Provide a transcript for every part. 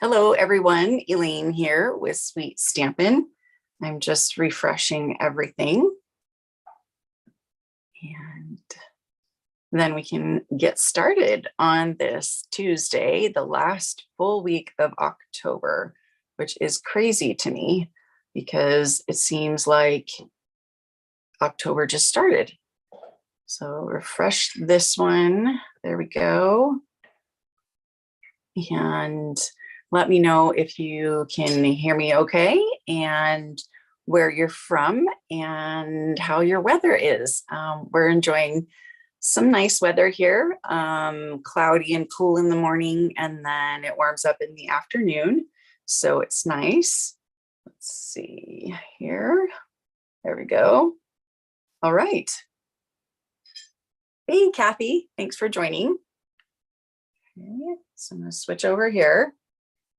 Hello, everyone. Elaine here with Sweet Stampin'. I'm just refreshing everything. And then we can get started on this Tuesday, the last full week of October, which is crazy to me because it seems like October just started. So refresh this one. There we go. And let me know if you can hear me okay and where you're from and how your weather is. We're enjoying some nice weather here, cloudy and cool in the morning, and then it warms up in the afternoon. So it's nice. Let's see here. There we go. All right. Hey, Kathy, thanks for joining. Okay, so I'm going to switch over here.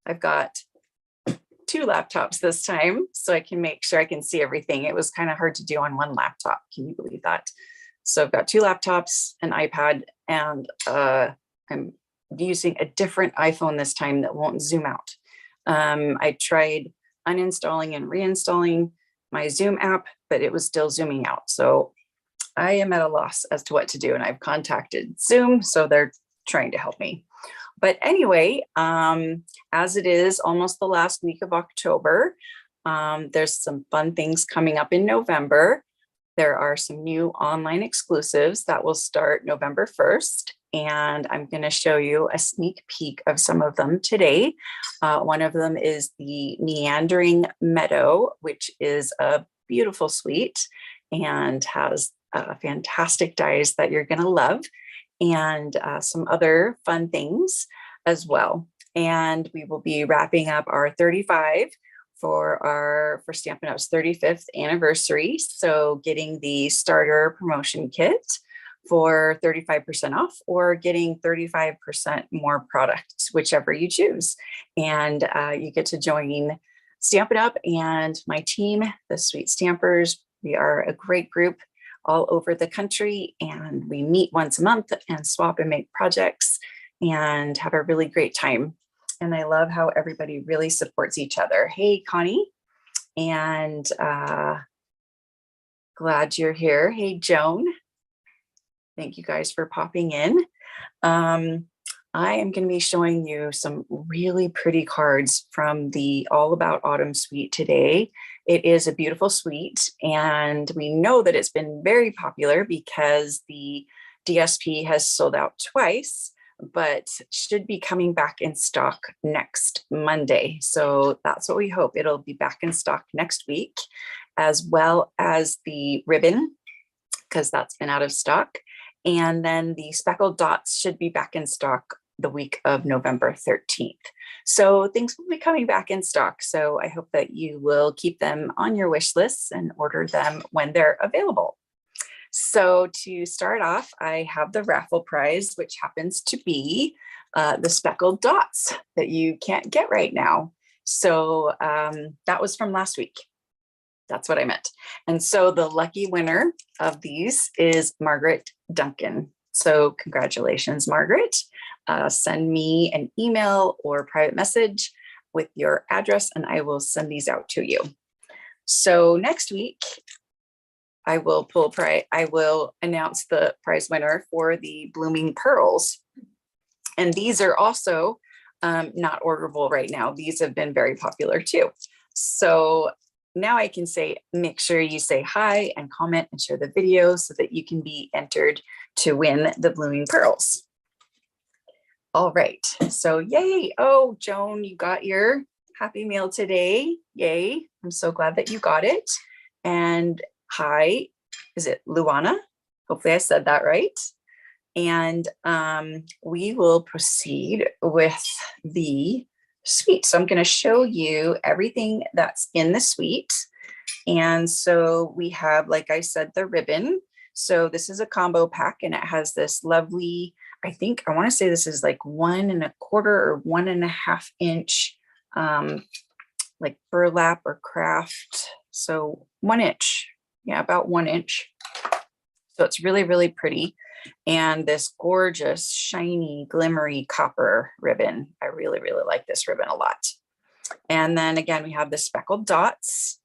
I've got two laptops this time, so I can make sure I can see everything. It was kind of hard to do on one laptop. Can you believe that? So I've got two laptops, an iPad, and I'm using a different iPhone this time that won't zoom out. I tried uninstalling and reinstalling my Zoom app, but it was still zooming out. So I am at a loss as to what to do, and I've contacted Zoom, so they're trying to help me. But anyway, as it is almost the last week of October, there's some fun things coming up in November. There are some new online exclusives that will start November 1st, and I'm going to show you a sneak peek of some of them today. One of them is the Meandering Meadow, which is a beautiful suite and has fantastic dies that you're going to love, and some other fun things as well. And we will be wrapping up our 35 for Stampin' Up's 35th anniversary. So getting the starter promotion kit for 35% off, or getting 35% more product, whichever you choose. And you get to join Stampin' Up and my team, the Sweet Stampers. We are a great group all over the country, and we meet once a month and swap and make projects and have a really great time. And I love how everybody really supports each other. Hey, Connie, and glad you're here. Hey, Joan, thank you guys for popping in. I am going to be showing you some really pretty cards from the All About Autumn suite today. It is a beautiful suite, and we know that it's been very popular because the DSP has sold out twice, but should be coming back in stock next Monday. So that's what we hope. It'll be back in stock next week, as well as the ribbon, because that's been out of stock. And then the speckled dots should be back in stock the week of November 13th. So things will be coming back in stock. So I hope that you will keep them on your wish lists and order them when they're available. So to start off, I have the raffle prize, which happens to be the speckled dots that you can't get right now. So that was from last week. That's what I meant. And so the lucky winner of these is Margaret Duncan. So congratulations, Margaret. Send me an email or private message with your address, and I will send these out to you. So next week, I will announce the prize winner for the Blooming Pearls. And these are also not orderable right now. These have been very popular too. So now I can say, make sure you say hi and comment and share the video so that you can be entered to win the Blooming Pearls. All right, so yay. Oh, Joan, you got your Happy Meal today. Yay, I'm so glad that you got it. And hi, is it Luana? Hopefully I said that right. And we will proceed with the suite. So I'm going to show you everything that's in the suite. And so we have, like I said, the ribbon. So this is a combo pack, and it has this lovely, I want to say this is like 1 1/4 or 1.5 inch, like burlap or craft. So 1 inch, yeah, about 1 inch. So it's really, really pretty. and this gorgeous, shiny, glimmery copper ribbon. I really, really like this ribbon a lot. And then again, we have the speckled dots,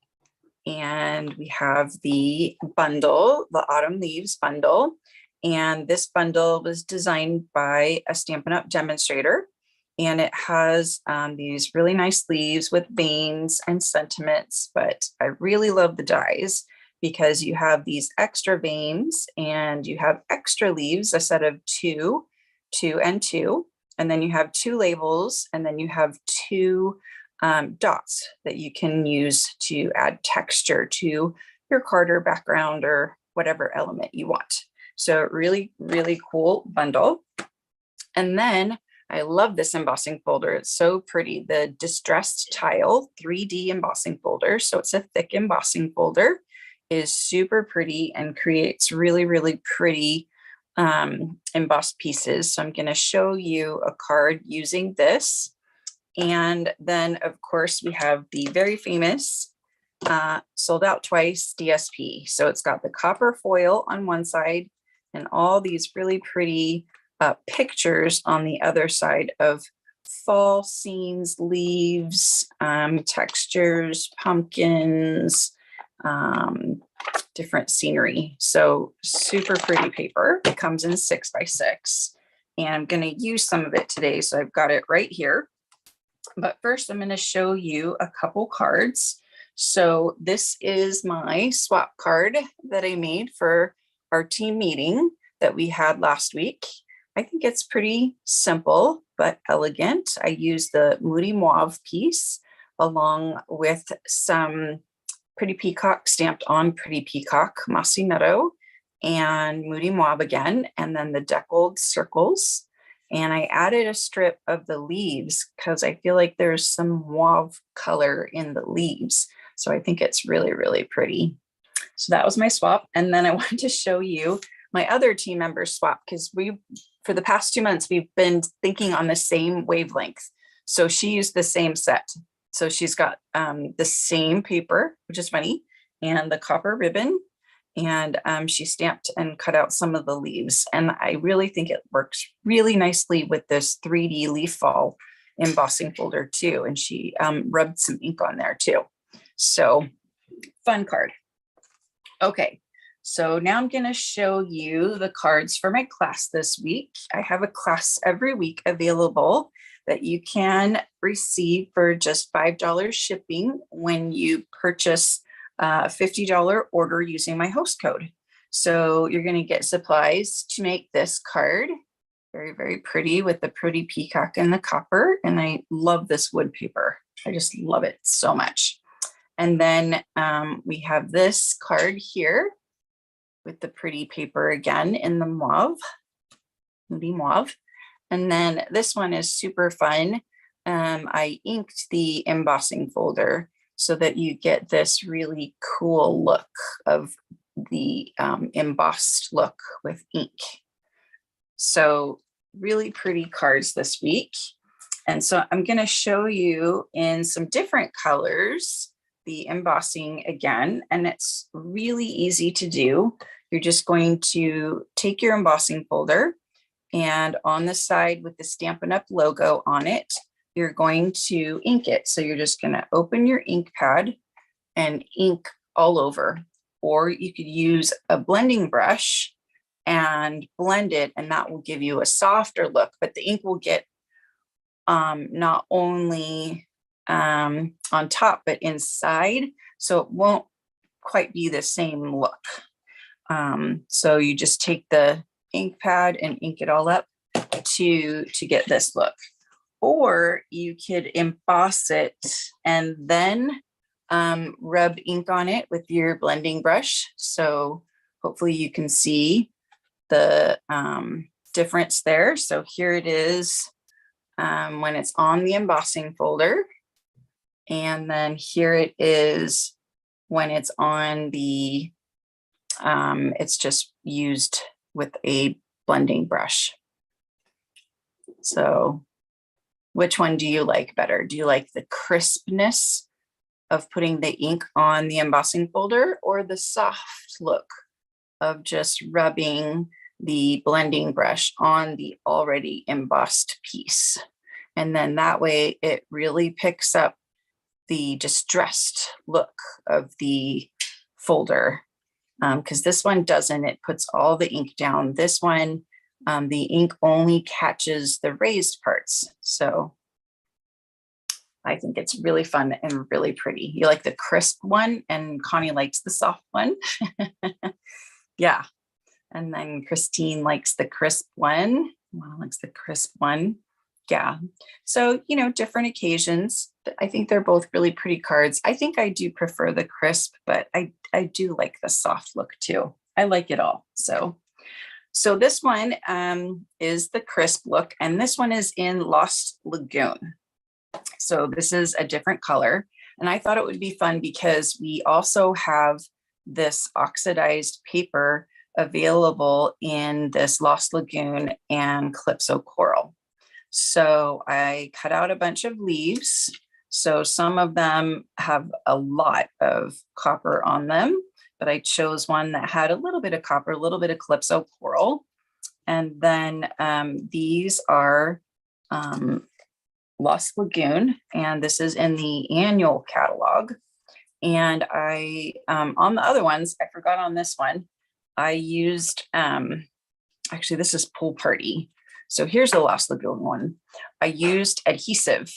and we have the bundle, the Autumn Leaves bundle. And this bundle was designed by a Stampin' Up! Demonstrator. And it has these really nice leaves with veins and sentiments, but I really love the dies because you have these extra veins and you have extra leaves, a set of two, and two, and then you have two labels, and then you have two dots that you can use to add texture to your card or background or whatever element you want. So really, really cool bundle. And then I love this embossing folder. It's so pretty. The Distressed Tile 3D embossing folder. So it's a thick embossing folder, is super pretty and creates really, really pretty embossed pieces. So I'm going to show you a card using this. And then of course we have the very famous Sold Out Twice DSP. So it's got the copper foil on one side and all these really pretty pictures on the other side of fall scenes, leaves, textures, pumpkins, different scenery. So super pretty paper. It comes in 6x6, and I'm going to use some of it today. So I've got it right here. But first I'm going to show you a couple cards. So this is my swap card that I made for our team meeting that we had last week. I think it's pretty simple but elegant. I used the Moody Mauve piece along with some Pretty Peacock stamped on Pretty Peacock, Mossy Meadow, and Moody Mauve again, and then the deckled circles. And I added a strip of the leaves because I feel like there's some mauve color in the leaves. So I think it's really, really pretty. So that was my swap. And then I wanted to show you my other team member swap because for the past 2 months, we've been thinking on the same wavelength. So she used the same set. So she's got the same paper, which is funny, and the copper ribbon. And she stamped and cut out some of the leaves. And I really think it works really nicely with this 3D leaf fall embossing folder too. And she rubbed some ink on there too. So fun card. Okay, so now I'm gonna show you the cards for my class this week. I have a class every week available that you can receive for just $5 shipping when you purchase a $50 order using my host code. So you're going to get supplies to make this card. Very, very pretty with the Pretty Peacock and the copper. And I love this wood paper. I just love it so much. And then we have this card here with the pretty paper again in the mauve, Moody Mauve. And then this one is super fun. I inked the embossing folder so that you get this really cool look of the embossed look with ink. So really pretty cards this week. And so I'm going to show you in some different colors the embossing again, and it's really easy to do. You're just going to take your embossing folder, and on the side with the Stampin' Up! Logo on it, you're going to ink it. So you're just going to open your ink pad and ink all over. Or you could use a blending brush and blend it, and that will give you a softer look, but the ink will get not only on top, but inside. So it won't quite be the same look. So you just take the ink pad and ink it all up to get this look. Or you could emboss it and then rub ink on it with your blending brush. So hopefully you can see the difference there. So here it is when it's on the embossing folder. And then here it is when it's on the, it's just used with a blending brush. So which one do you like better? Do you like the crispness of putting the ink on the embossing folder, or the soft look of just rubbing the blending brush on the already embossed piece. And then that way it really picks up the distressed look of the folder. Because this one doesn't, it puts all the ink down. This one, the ink only catches the raised parts. So I think it's really fun and really pretty. You like the crisp one, and Connie likes the soft one. Yeah. And then Christine likes the crisp one. Mom likes the crisp one. Yeah. So, you know, different occasions. I think they're both really pretty cards. I think I do prefer the crisp, but I do like the soft look too. I like it all. So this one is the crisp look, and this one is in Lost Lagoon. So this is a different color. And I thought it would be fun because we also have this oxidized paper available in this Lost Lagoon and Calypso Coral. So I cut out a bunch of leaves. So some of them have a lot of copper on them, but I chose one that had a little bit of copper, a little bit of Calypso Coral. And then these are Lost Lagoon, and this is in the annual catalog. And I, on the other ones, I forgot on this one, I used, actually this is Pool Party. So here's the Lost Lagoon one. I used adhesive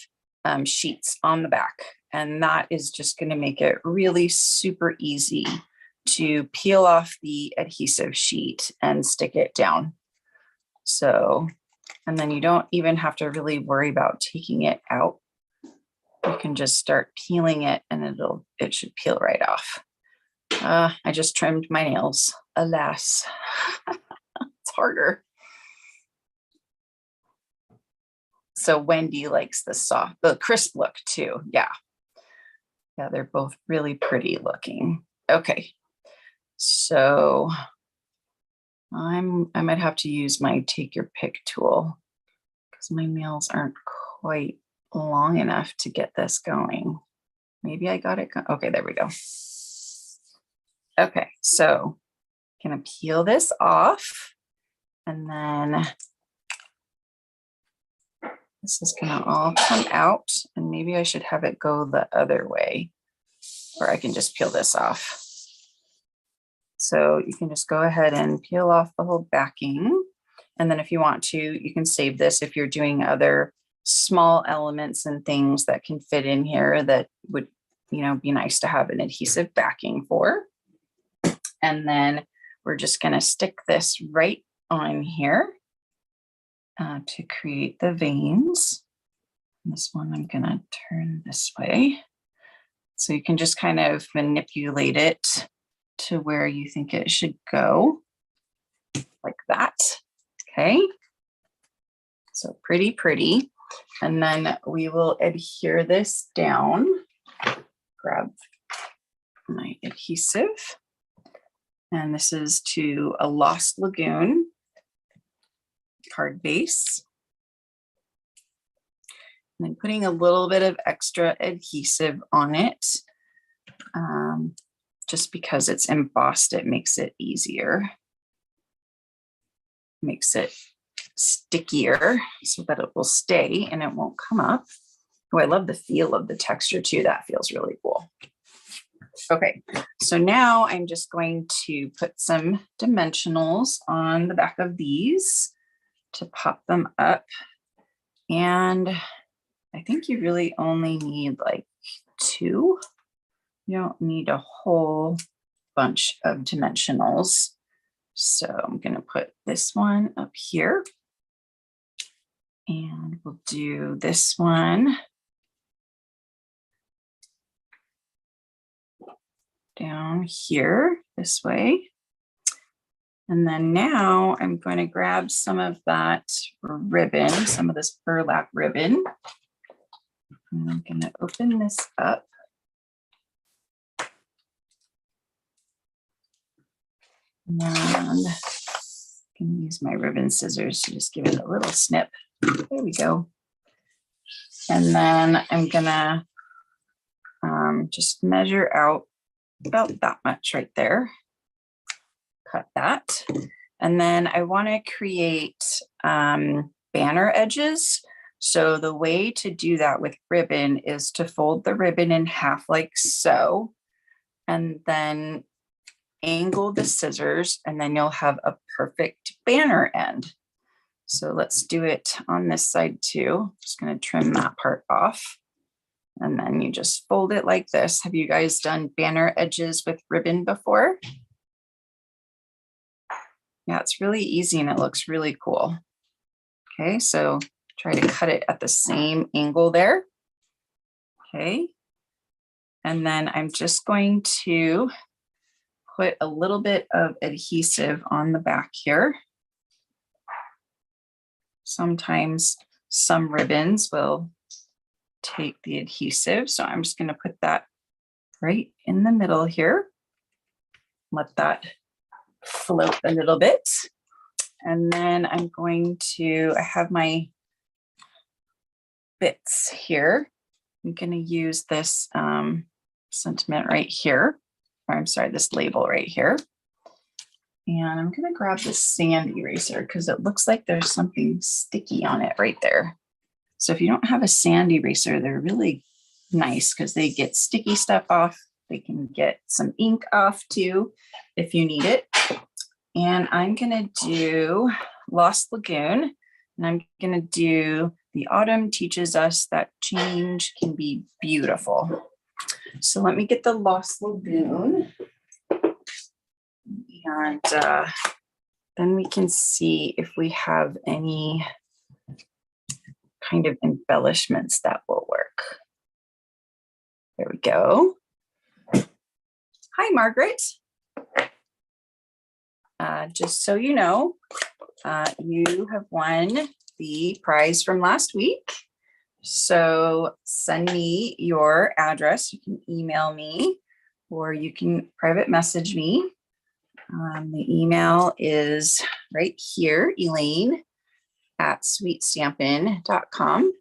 sheets on the back, and that is just going to make it really super easy to peel off the adhesive sheet and stick it down. So, and then you don't even have to really worry about taking it out. You can just start peeling it and it should peel right off. I just trimmed my nails, alas. It's harder. So Wendy likes the crisp look too. Yeah. Yeah, they're both really pretty looking. Okay. So I might have to use my take your pick tool because my nails aren't quite long enough to get this going. Maybe I got it. Okay, there we go. Okay, so I'm gonna peel this off, and then this is gonna all come out, and maybe I should have it go the other way, or I can just peel this off. So you can just go ahead and peel off the whole backing. And then if you want to, you can save this if you're doing other small elements and things that can fit in here that would, you know, be nice to have an adhesive backing for. And then we're just going to stick this right on here to create the veins. This one I'm going to turn this way. So you can just kind of manipulate it to where you think it should go, like that. Okay. So pretty. And then we will adhere this down. Grab my adhesive. And this is to a Lost Lagoon card base. And then putting a little bit of extra adhesive on it. Just because it's embossed, it makes it easier. Makes it stickier so that it will stay and it won't come up. Oh, I love the feel of the texture too. That feels really cool. Okay, so now I'm just going to put some dimensionals on the back of these to pop them up. And I think you really only need like 2. You don't need a whole bunch of dimensionals. So I'm going to put this one up here. And we'll do this one down here this way. And then now I'm going to grab some of that ribbon, some of this burlap ribbon. And I'm going to open this up. And I can use my ribbon scissors to just give it a little snip. There we go. And then I'm gonna just measure out about that much right there. Cut that. And then I want to create banner edges. So the way to do that with ribbon is to fold the ribbon in half like so, and then angle the scissors, and then you'll have a perfect banner end. So let's do it on this side too. Just going to trim that part off. And then you just fold it like this. Have you guys done banner edges with ribbon before? Yeah, it's really easy and it looks really cool. Okay, so try to cut it at the same angle there. Okay. And then I'm just going to put a little bit of adhesive on the back here. Sometimes some ribbons will take the adhesive. So I'm just going to put that right in the middle here. Let that float a little bit. And then I'm going to, I have my bits here. I'm going to use this sentiment right here. Or I'm sorry, this label right here. And I'm going to grab this sand eraser because it looks like there's something sticky on it right there. So if you don't have a sand eraser, they're really nice because they get sticky stuff off. They can get some ink off too if you need it. And I'm going to do Lost Lagoon. And I'm going to do The Autumn Teaches Us That Change Can Be Beautiful. So let me get the Lost Lagoon. And then we can see if we have any kind of embellishments that will work. There we go. Hi, Margaret. Just so you know, you have won the prize from last week. So send me your address. You can email me or you can private message me. The email is right here, Elaine@sweetstampin.com.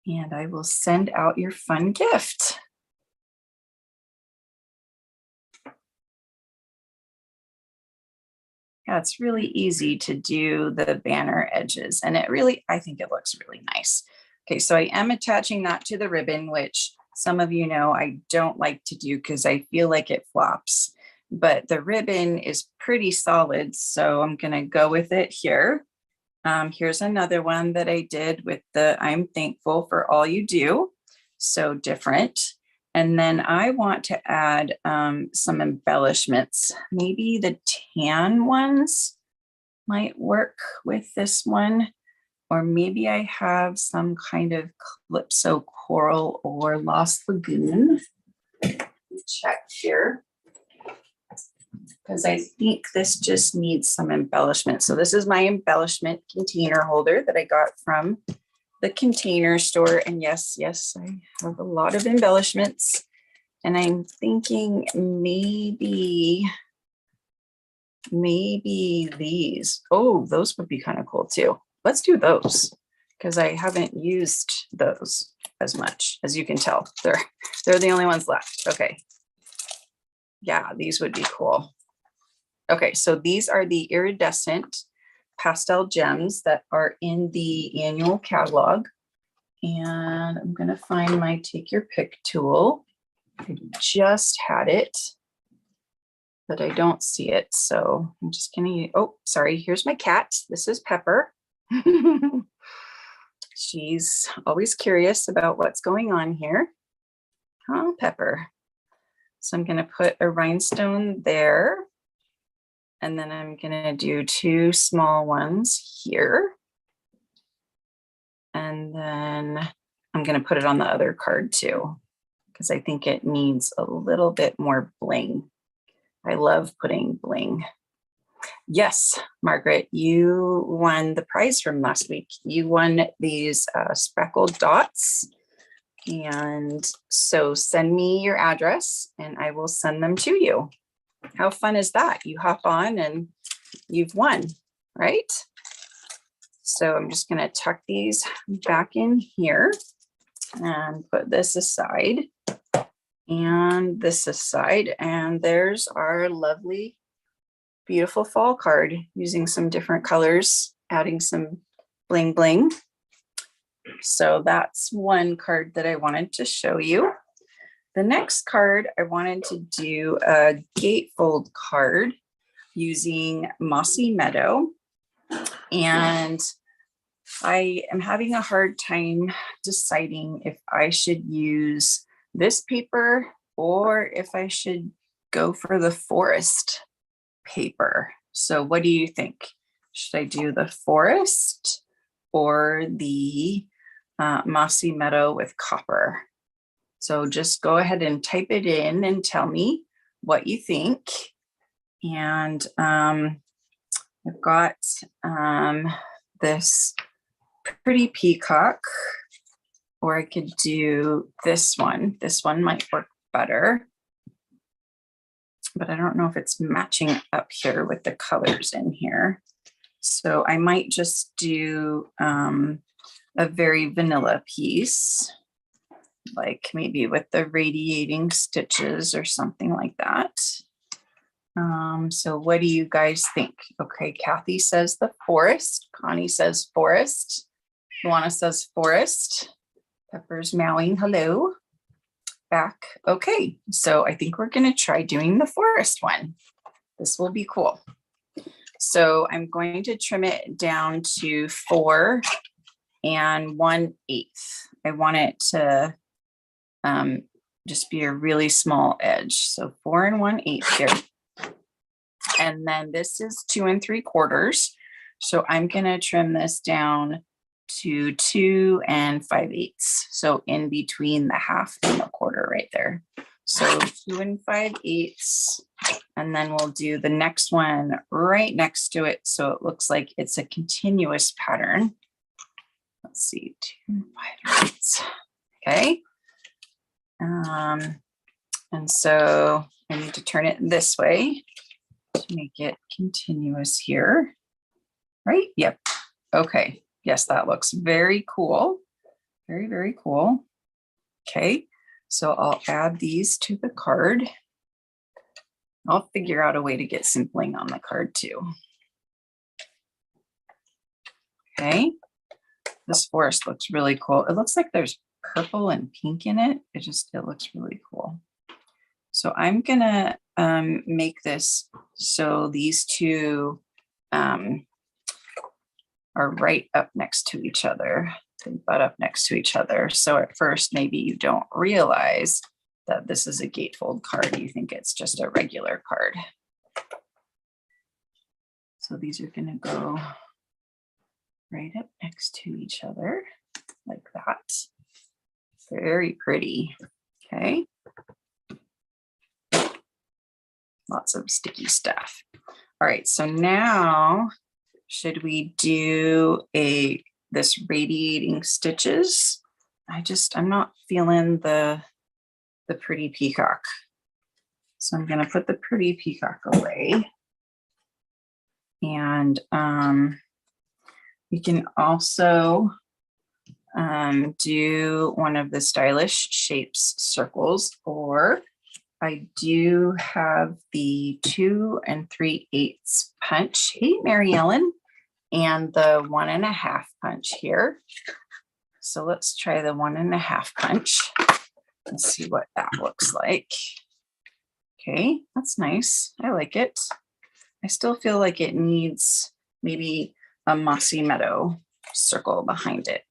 And I will send out your fun gift. Yeah, it's really easy to do the banner edges, and it really, I think it looks really nice. Okay, so I am attaching that to the ribbon, which some of you know I don't like to do because I feel like it flops, but the ribbon is pretty solid, so I'm gonna go with it here. Here's another one that I did with the I'm thankful for all you do. So different. And then I want to add some embellishments. Maybe the tan ones might work with this one. Or maybe I have some kind of Calypso coral or Lost Lagoon. Check here. Because I think this just needs some embellishment. So this is my embellishment container holder that I got from the Container Store. And yes, I have a lot of embellishments. And I'm thinking maybe these. Oh, those would be kind of cool too. Let's do those because I haven't used those as much. As you can tell, they're the only ones left. Okay. Yeah, these would be cool. Okay, so these are the iridescent pastel gems that are in the annual catalog. And I'm going to find my Take Your Pick tool. I just had it, but I don't see it. So I'm just going to, oh, sorry, here's my cat. This is Pepper. She's always curious about what's going on here. Oh, Pepper. So I'm going to put a rhinestone there. And then I'm going to do 2 small ones here. And then I'm going to put it on the other card too, because I think it needs a little bit more bling. I love putting bling. Yes, Margaret, you won the prize from last week. You won these speckled dots. And so send me your address and I will send them to you. How fun is that? You hop on and you've won, right? So I'm just going to tuck these back in here and put this aside and this aside. And there's our lovely beautiful fall card using some different colors, adding some bling bling. So that's one card that I wanted to show you. The next card, I wanted to do a gatefold card using Mossy Meadow. And I am having a hard time deciding if I should use this paper or if I should go for the forest paper. So what do you think? Should I do the forest or the Mossy Meadow with copper? So just go ahead and type it in and tell me what you think. And I've got this pretty peacock, or I could do this one. This one might work better, but I don't know if it's matching up here with the colors in here. So I might just do a very vanilla piece, like maybe with the radiating stitches or something like that. So what do you guys think? Okay, Kathy says the forest. Connie says forest. Luana says forest. Pepper's meowing hello. Back. Okay, so I think we're going to try doing the forest one. This will be cool. So I'm going to trim it down to 4 1/8. I want it to just be a really small edge. So 4 1/8 here. And then this is 2 3/4. So I'm going to trim this down to 2 5/8. So in between the half and the quarter right there. So 2 5/8. And then we'll do the next one right next to it. So it looks like it's a continuous pattern. Let's see, 2 5/8. Okay. And so I need to turn it this way to make it continuous here, right? Yep. Okay. Yes, that looks very cool. Very, very cool. Okay. So I'll add these to the card. I'll figure out a way to get simpling on the card too. Okay. This forest looks really cool. It looks like there's purple and pink in it. It looks really cool. So I'm gonna make this so these two are right up next to each other. They butt up next to each other. So at first, maybe you don't realize that this is a gatefold card. You think it's just a regular card. So these are gonna go right up next to each other like that. Very pretty. Okay. Lots of sticky stuff. All right, so now should we do this radiating stitches? I'm not feeling the pretty peacock. So I'm gonna put the pretty peacock away. And we can also do one of the stylish shapes circles, or I do have the 2 3/8 punch. Hey, Mary Ellen, and the 1 1/2 punch here. So let's try the 1 1/2 punch and see what that looks like. Okay, that's nice. I like it. I still feel like it needs maybe a Mossy Meadow circle behind it.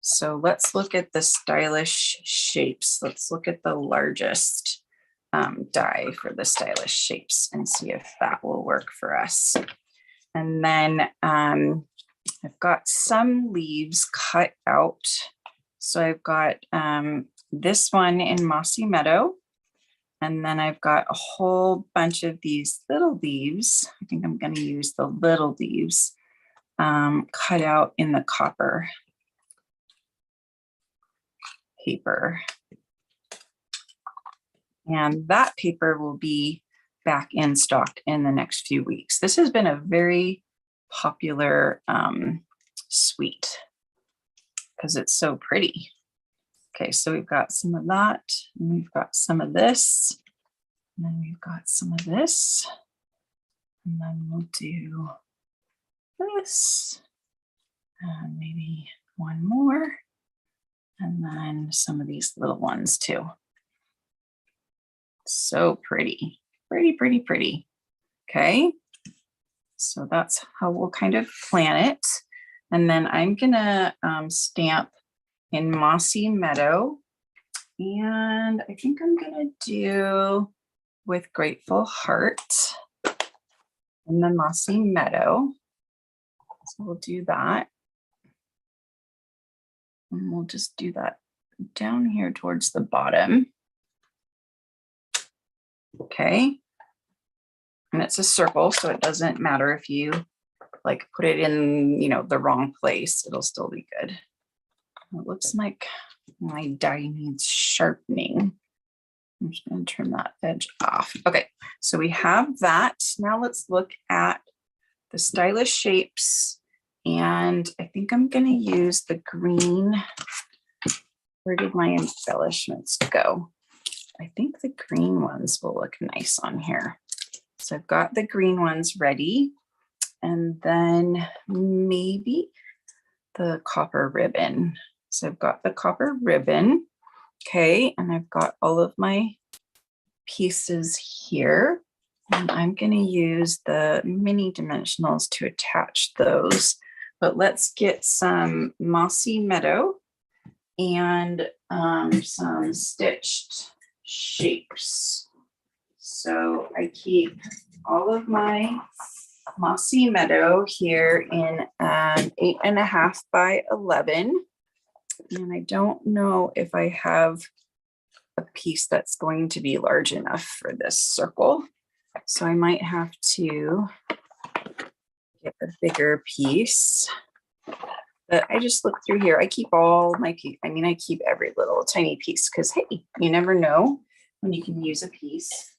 So let's look at the stylish shapes. Let's look at the largest die for the stylish shapes and see if that will work for us. And then I've got some leaves cut out. So I've got this one in Mossy Meadow. And then I've got a whole bunch of these little leaves. I think I'm going to use the little leaves cut out in the copper paper. And that paper will be back in stock in the next few weeks. This has been a very popular suite because it's so pretty. Okay, so we've got some of that, and we've got some of this, and then we've got some of this. And then we'll do this, and maybe one more, and then some of these little ones too. So pretty, pretty, pretty, pretty. Okay, so that's how we'll kind of plan it. And then I'm gonna stamp in Mossy Meadow. And I think I'm gonna do with Grateful Heart in the Mossy Meadow. So we'll do that. And we'll just do that down here towards the bottom. Okay. And it's a circle, so it doesn't matter if you like put it in, you know, the wrong place, it'll still be good. It looks like my die needs sharpening. I'm just going to turn that edge off. Okay, so we have that. Now let's look at the stylish shapes. And I think I'm going to use the green. Where did my embellishments go? I think the green ones will look nice on here. So I've got the green ones ready. And then maybe the copper ribbon. So I've got the copper ribbon. Okay, and I've got all of my pieces here. And I'm going to use the mini dimensionals to attach those. But let's get some Mossy Meadow and some stitched shapes. So I keep all of my Mossy Meadow here in an 8.5 by 11. And I don't know if I have a piece that's going to be large enough for this circle. So I might have to get a bigger piece. But I just look through here. I keep all my piece. I mean, I keep every little tiny piece because, hey, you never know when you can use a piece,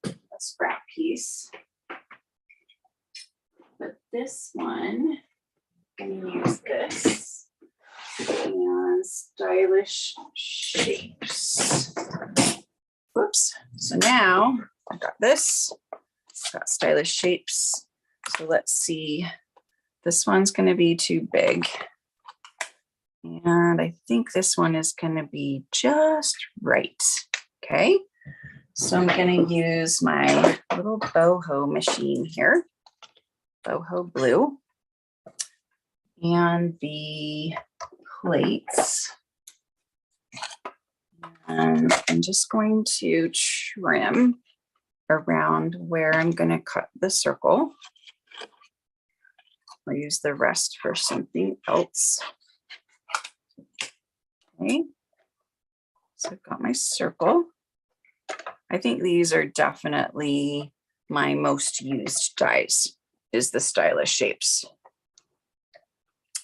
a scrap piece. But this one, I'm going to use this and stylish shapes. Whoops. So now I've got this, I've got stylish shapes. So let's see. This one's going to be too big. And I think this one is going to be just right. Okay. So I'm going to use my little boho machine here, boho blue, and the plates. And I'm just going to trim around where I'm going to cut the circle. I'll use the rest for something else. Okay, so I've got my circle. I think these are definitely my most used dies, is the stylish shapes.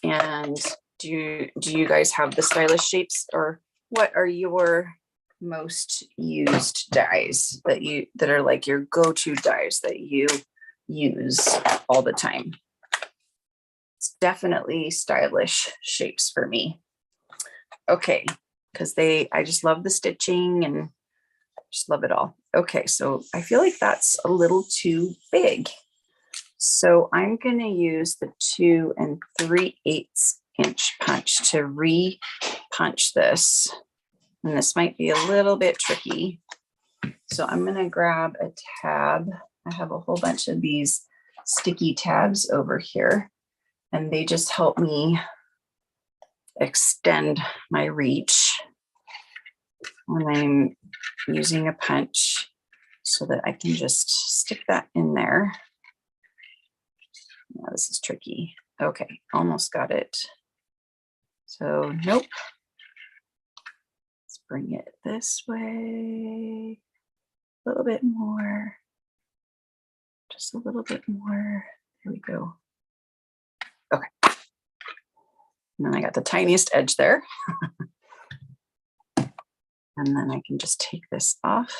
And do you guys have the stylish shapes, or what are your most used dies that are like your go-to dies that you use all the time? It's definitely stylish shapes for me. Okay, because I just love the stitching and just love it all. Okay, so I feel like that's a little too big. So I'm going to use the 2 3/8 inch punch to re-punch this. And this might be a little bit tricky. So I'm going to grab a tab. I have a whole bunch of these sticky tabs over here, and they just help me extend my reach when I'm using a punch, so that I can just stick that in there. Now this is tricky. Okay, almost got it. So nope. Let's bring it this way. A little bit more. Just a little bit more. There we go. Okay. And then I got the tiniest edge there. And then I can just take this off.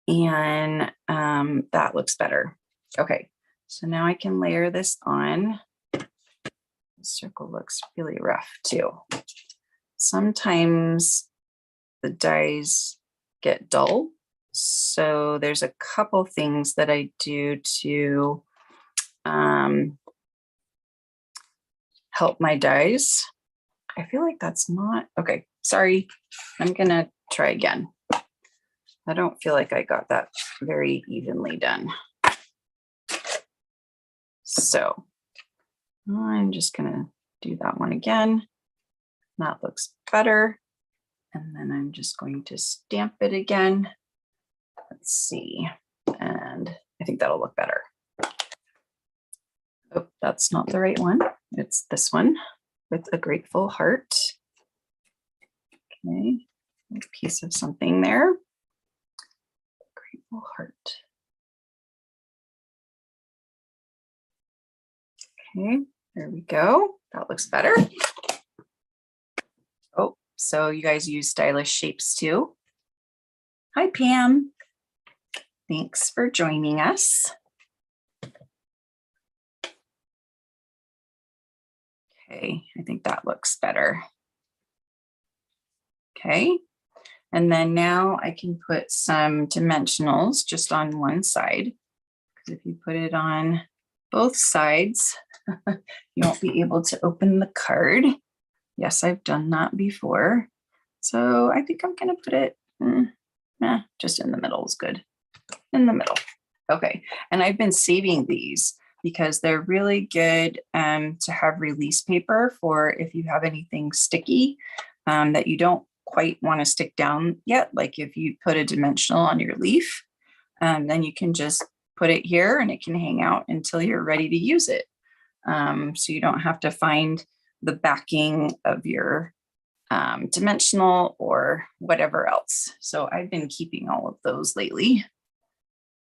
And that looks better. Okay, so now I can layer this on. The circle looks really rough too. Sometimes the dies get dull, So there's a couple things that I do to help my dies. I feel like that's not, okay, sorry. I'm gonna try again. I don't feel like I got that very evenly done. So I'm just gonna do that one again. That looks better. And then I'm just going to stamp it again. Let's see. And I think that'll look better. Oh, that's not the right one. It's this one with a grateful heart. Okay, a piece of something there. Grateful heart. Okay, there we go. That looks better. Oh, so you guys use stylish shapes too. Hi, Pam. Thanks for joining us. Okay, I think that looks better. Okay, and then now I can put some dimensionals just on one side, because if you put it on both sides, you won't be able to open the card. Yes, I've done that before. So I think I'm gonna put it just in the middle is good. In the middle. Okay, and I've been saving these because they're really good to have release paper for if you have anything sticky that you don't quite want to stick down yet. Like if you put a dimensional on your leaf, then you can just put it here and it can hang out until you're ready to use it. So you don't have to find the backing of your dimensional or whatever else. So I've been keeping all of those lately.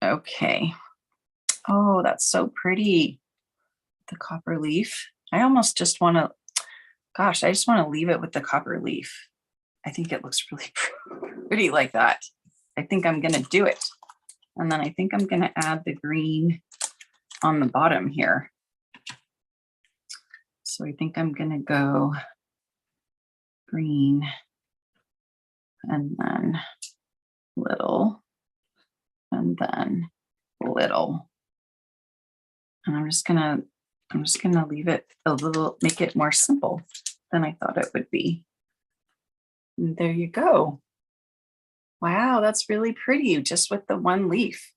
Okay. Oh, that's so pretty. The copper leaf. I almost just want to, gosh, I just want to leave it with the copper leaf. I think it looks really pretty like that. I think I'm going to do it. And then I think I'm going to add the green on the bottom here. So I think I'm going to go green and then little and then little. And I'm just gonna leave it a little, make it more simple than I thought it would be. And there you go. Wow, that's really pretty, just with the one leaf.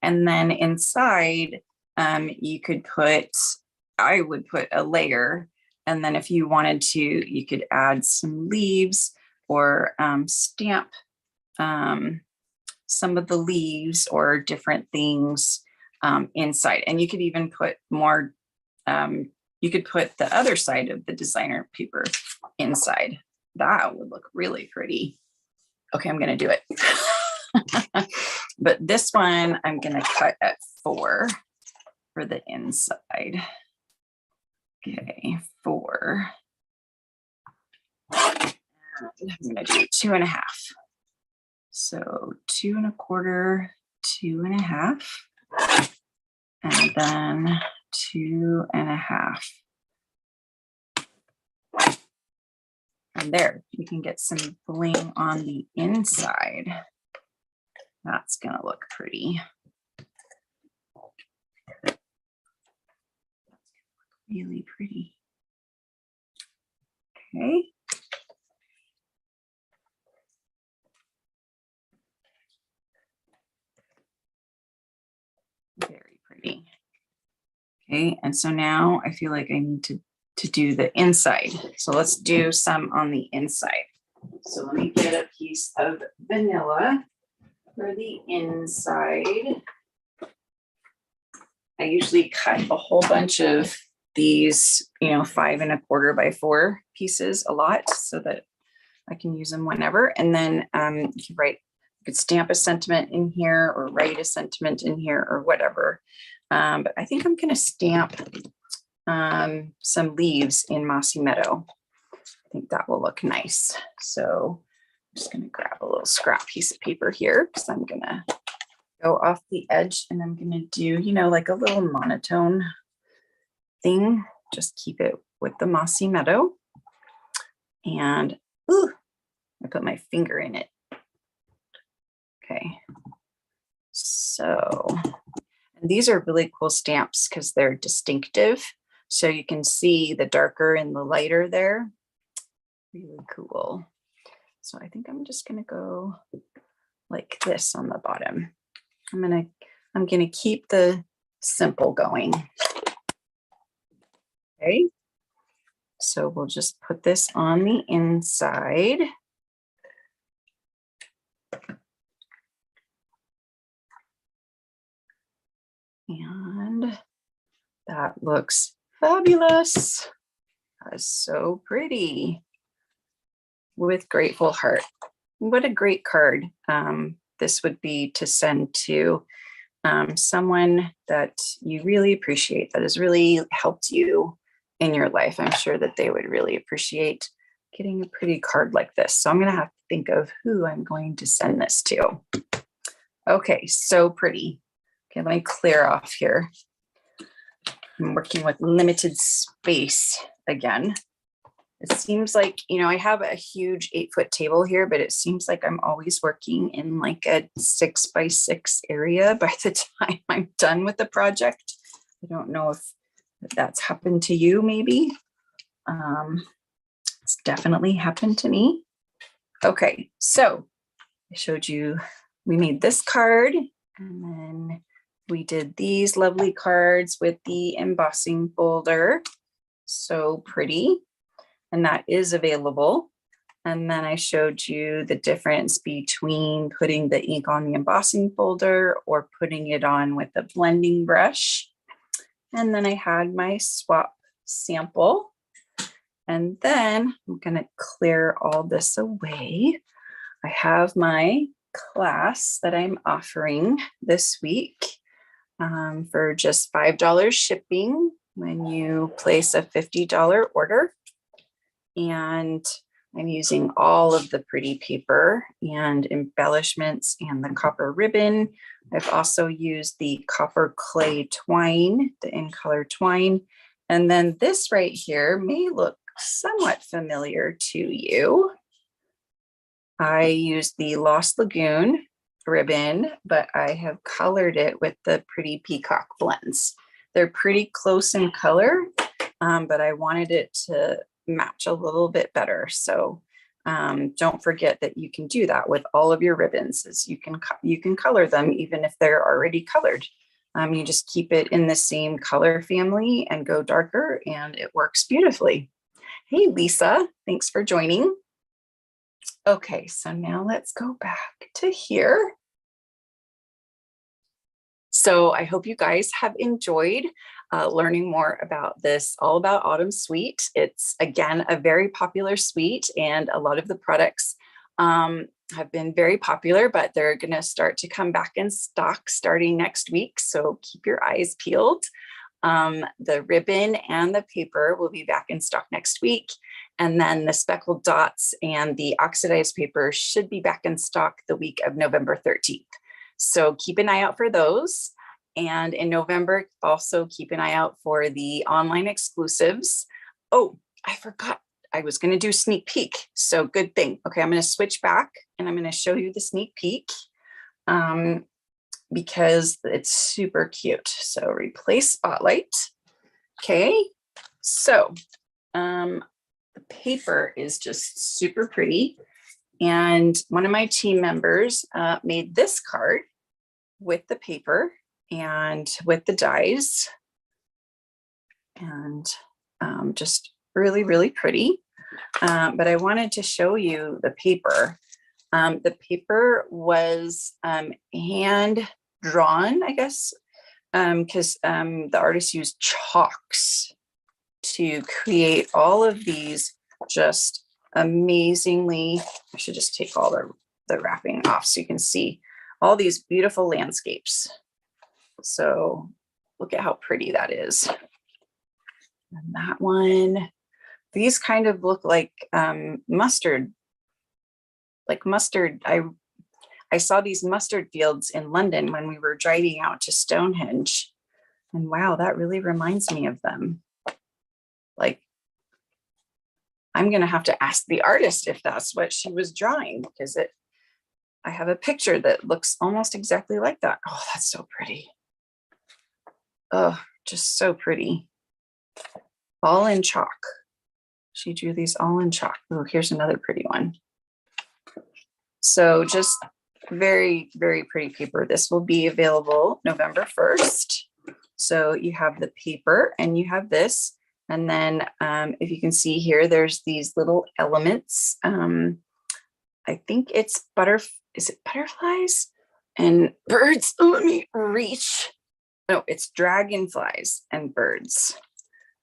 And then inside, you could put, I would put a layer. And then if you wanted to, you could add some leaves or stamp some of the leaves or different things inside. And you could even put more, you could put the other side of the designer paper inside. That would look really pretty. Okay, I'm gonna do it. But this one, I'm gonna cut at 4 for the inside. Okay, 4. And I'm gonna do 2.5. So 2 1/4, 2 1/2, and then 2 1/2. And there, you can get some bling on the inside. That's gonna look pretty. That's really pretty. Okay. Very pretty. Okay, and so now I feel like I need to do the inside. So let's do some on the inside. So let me get a piece of vanilla for the inside. I usually cut a whole bunch of these, 5 1/4 by 4 pieces a lot so that I can use them whenever. And then you could stamp a sentiment in here or write a sentiment in here or whatever. But I think I'm going to stamp some leaves in Mossy Meadow. I think that will look nice. So I'm just going to grab a little scrap piece of paper here because I'm going to go off the edge and I'm going to do, like a little monotone thing. Just keep it with the Mossy Meadow. And ooh, I put my finger in it. Okay, So, and these are really cool stamps because they're distinctive. So you can see the darker and the lighter there. Really cool. So I think I'm just gonna go like this on the bottom. I'm gonna keep the simple going. Okay. So we'll just put this on the inside. And that looks fabulous. That is so pretty. With grateful heart. What a great card. This would be to send to someone that you really appreciate, that has really helped you in your life. I'm sure that they would really appreciate getting a pretty card like this. So I'm going to have to think of who I'm going to send this to. Okay, so pretty. Okay, let me clear off here. I'm working with limited space again. It seems like, you know, I have a huge 8-foot table here, but it seems like I'm always working in like a 6x6 area by the time I'm done with the project. I don't know if that's happened to you, maybe. It's definitely happened to me. Okay, so I showed you, we made this card, and then we did these lovely cards with the embossing folder. So pretty. And that is available. And then I showed you the difference between putting the ink on the embossing folder or putting it on with a blending brush. And then I had my swap sample. And then I'm going to clear all this away. I have my class that I'm offering this week for just $5 shipping when you place a $50 order. And I'm using all of the pretty paper and embellishments and the copper ribbon. I've also used the copper clay twine, the in color twine. And then this right here may look somewhat familiar to you. I used the Lost Lagoon ribbon, but I have colored it with the Pretty Peacock blends. They're pretty close in color, but I wanted it to match a little bit better. So don't forget that you can do that with all of your ribbons, is you can color them even if they're already colored. You just keep it in the same color family and go darker, and it works beautifully. Hey, Lisa, thanks for joining. Okay, so now let's go back to here. So I hope you guys have enjoyed learning more about this All About Autumn suite. It's, again, a very popular suite, and a lot of the products have been very popular, but they're going to start to come back in stock starting next week. So keep your eyes peeled. The ribbon and the paper will be back in stock next week. And then the speckled dots and the oxidized paper should be back in stock the week of November 13th. So keep an eye out for those. And in November, also keep an eye out for the online exclusives. Oh, I forgot. I was going to do sneak peek. So good thing. Okay, I'm going to switch back and I'm going to show you the sneak peek because it's super cute. So replace spotlight. Okay, so the paper is just super pretty. And one of my team members made this card with the paper and with the dies, and just really, really pretty. But I wanted to show you the paper. The paper was hand drawn, I guess, because the artist used chalks to create all of these just amazingly. I should just take all the wrapping off so you can see all these beautiful landscapes. So look at how pretty that is. And that one, these kind of look like mustard. Like mustard. I saw these mustard fields in London when we were driving out to Stonehenge. And wow, that really reminds me of them. Like, I'm going to have to ask the artist if that's what she was drawing, because I have a picture that looks almost exactly like that. Oh, that's so pretty. Oh, just so pretty. All in chalk. She drew these all in chalk. Oh, here's another pretty one. So just very, very pretty paper. This will be available November 1st. So you have the paper and you have this. And then if you can see here, there's these little elements. I think it's is it butterflies and birds? Oh, let me reach. No, it's dragonflies and birds.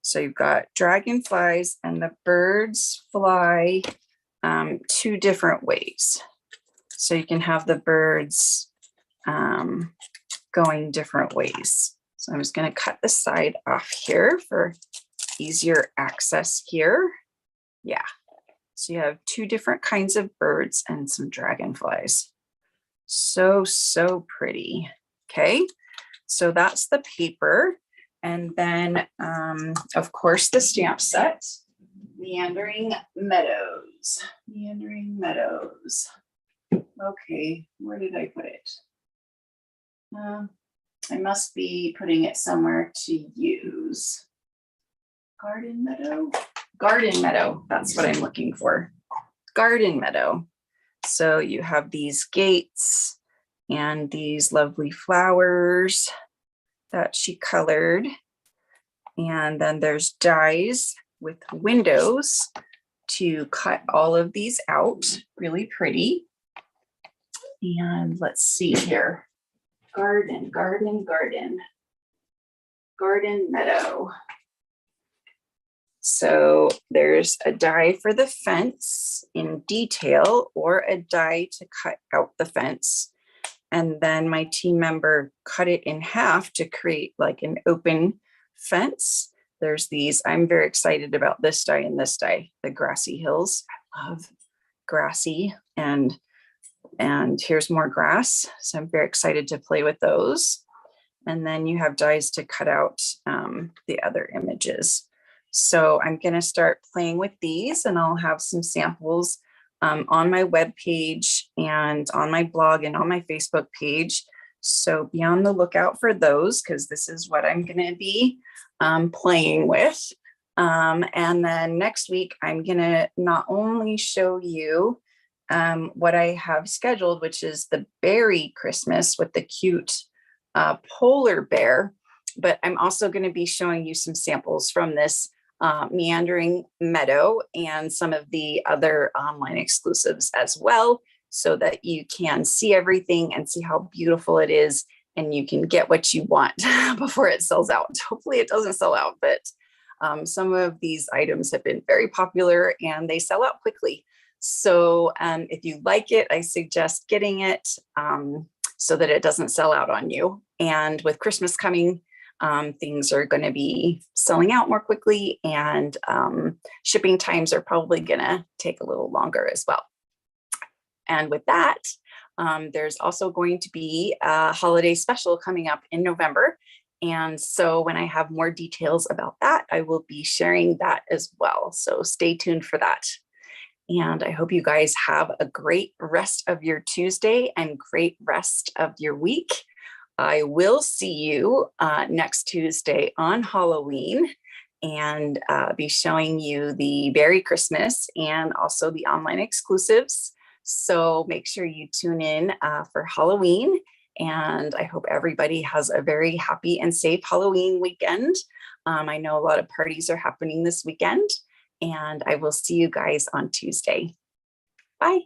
So you've got dragonflies and the birds fly two different ways. So you can have the birds going different ways. So I'm just going to cut the side off here for easier access here. Yeah. So you have two different kinds of birds and some dragonflies. So, so pretty. Okay. So that's the paper. And then, of course, the stamp set, Meandering Meadows. Meandering Meadows. Okay, where did I put it? I must be putting it somewhere to use. Garden Meadow? Garden Meadow, that's what I'm looking for. Garden Meadow. So you have these gates and these lovely flowers that she colored. And then there's dies with windows to cut all of these out. Really pretty. And let's see here. Garden Meadow. So there's a die for the fence in detail or a die to cut out the fence. And then my team member cut it in half to create like an open fence. There's these, I'm very excited about this die and this die, the grassy hills. I love grassy and here's more grass. So I'm very excited to play with those. And then you have dies to cut out the other images. So I'm going to start playing with these and I'll have some samples on my webpage and on my blog and on my Facebook page. So be on the lookout for those because this is what I'm going to be playing with. And then next week, I'm going to not only show you what I have scheduled, which is the berry Christmas with the cute polar bear, but I'm also going to be showing you some samples from this Meandering Meadow and some of the other online exclusives as well, so that you can see everything and see how beautiful it is and you can get what you want before it sells out. Hopefully it doesn't sell out, but some of these items have been very popular and they sell out quickly. So if you like it, I suggest getting it so that it doesn't sell out on you. And with Christmas coming, things are going to be selling out more quickly and shipping times are probably going to take a little longer as well. And with that, there's also going to be a holiday special coming up in November. And so when I have more details about that, I will be sharing that as well. So stay tuned for that. And I hope you guys have a great rest of your Tuesday and great rest of your week. I will see you next Tuesday on Halloween and be showing you the Berry Christmas and also the online exclusives. So make sure you tune in for Halloween. And I hope everybody has a very happy and safe Halloween weekend. I know a lot of parties are happening this weekend. And I will see you guys on Tuesday. Bye.